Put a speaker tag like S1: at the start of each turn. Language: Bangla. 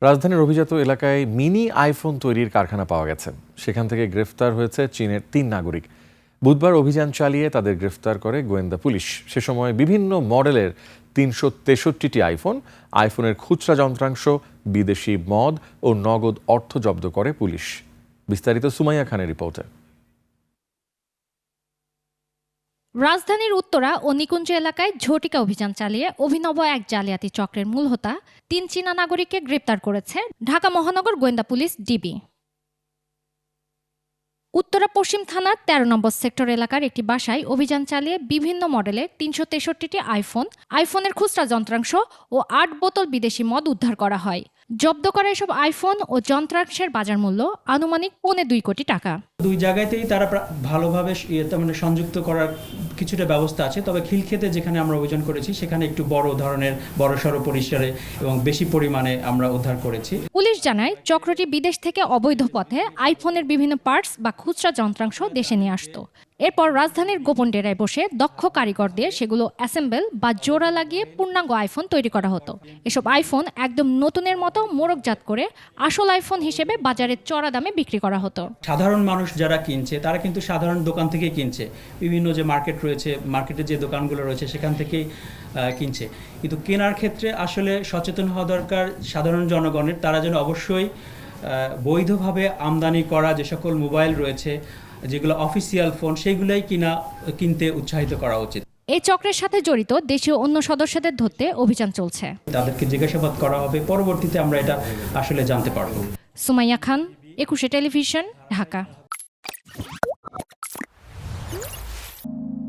S1: রাজধানীর অভিজাত এলাকায় মিনি আইফোন তৈরির কারখানা পাওয়া গেছে। সেখান থেকে গ্রেফতার হয়েছে চীনের 3 নাগরিক। বুধবার অভিযান চালিয়ে তাদের গ্রেফতার করে গোয়েন্দা পুলিশ। সে সময় বিভিন্ন মডেলের 363টি আইফোনের খুচরা যন্ত্রাংশ, বিদেশি মদ ও নগদ অর্থ জব্দ করে পুলিশ। বিস্তারিত সুমাইয়া খানের রিপোর্টে।
S2: রাজধানীর উত্তরা ও নিকুঞ্জ এলাকায় ঝটিকা অভিযান চালিয়ে অভিনব এক জালিয়াতি চক্রের মূল হোতা 3 চীনা নাগরিককে গ্রেপ্তার করেছে ঢাকা মহানগর গোয়েন্দা পুলিশ ডিবি। উত্তরা পশ্চিম থানার 13 নম্বর সেক্টর এলাকার একটি বাসায় অভিযান চালিয়ে বিভিন্ন মডেলের 363টি আইফোনের খুচরা যন্ত্রাংশ ও 8 বোতল বিদেশি মদ উদ্ধার করা হয়। জব্দ করা এসব আইফোন ও যন্ত্রাংশের বাজার মূল্য আনুমানিক 2.25 কোটি টাকা।
S3: দুই জায়গাতেই তারা ভালোভাবে সংযুক্ত করার কিছুটা ব্যবস্থা আছে, তবে খিলক্ষেতে যেখানে আমরা অভিযান করেছি সেখানে একটু বড় ধরনের বড়সড় পরিসরে এবং বেশি পরিমাণে আমরা উদ্ধার করেছি।
S2: পুলিশ জানায় চক্রটি বিদেশ থেকে অবৈধ পথে আইফোনের বিভিন্ন পার্টস বা খুচরা যন্ত্রাংশ দেশে নিয়ে আসতো। এরপর রাজধানীর গোপন ডেরায় বসে দক্ষ কারিগর দিয়ে সেগুলো অ্যাসেম্বল বা জোড়া লাগিয়ে পূর্ণাঙ্গ আইফোন তৈরি করা হতো। এসব আইফোন একদম নতুনের মতো মোড়কজাত করে আসল আইফোন হিসেবে বাজারে চড়া দামে বিক্রি করা হতো।
S3: সাধারণ মানুষ যারা কিনছে তারা কিন্তু সাধারণ দোকান থেকে কিনছে, বিভিন্ন যে মার্কেট রয়েছে, মার্কেটের যে দোকানগুলো রয়েছে সেখান থেকেই কিনছে। কিন্তু কেনার ক্ষেত্রে আসলে সচেতন হওয়া দরকার সাধারণ জনগণের। তারা যেন অবশ্যই বৈধভাবে আমদানি করা যে সকল মোবাইল রয়েছে, যেগুলো অফিসিয়াল ফোন, সেগুলোই কিনতে উৎসাহিত করা উচিত।
S2: এই চক্রের সাথে জড়িত দেশীয় অন্য সদস্যদের ধরতে অভিযান চলছে।
S3: তাদেরকে জিজ্ঞাসাবাদ করা হবে, পরবর্তীতে আমরা এটা আসলে জানতে পারবো।
S2: সুমাইয়া খান, 21 টেলিভিশন, ঢাকা।